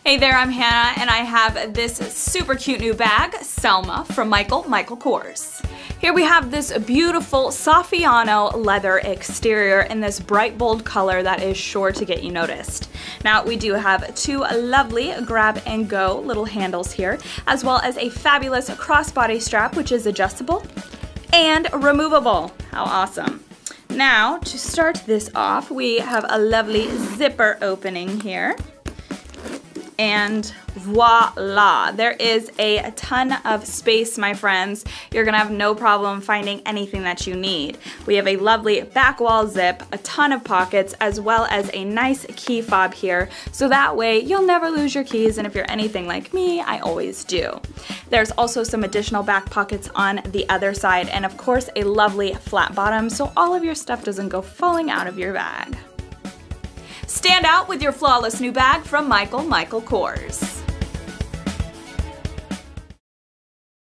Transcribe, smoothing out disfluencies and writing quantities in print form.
Hey there, I'm Hannah, and I have this super cute new bag, Selma, from Michael Kors. Here we have this beautiful Saffiano leather exterior in this bright, bold color that is sure to get you noticed. Now, we do have two lovely grab-and-go little handles here, as well as a fabulous crossbody strap, which is adjustable and removable. How awesome. Now, to start this off, we have a lovely zipper opening here. And voila, there is a ton of space, my friends. You're gonna have no problem finding anything that you need. We have a lovely back wall zip, a ton of pockets, as well as a nice key fob here, so that way you'll never lose your keys, and if you're anything like me, I always do. There's also some additional back pockets on the other side, and of course a lovely flat bottom, so all of your stuff doesn't go falling out of your bag. Stand out with your flawless new bag from Michael Kors.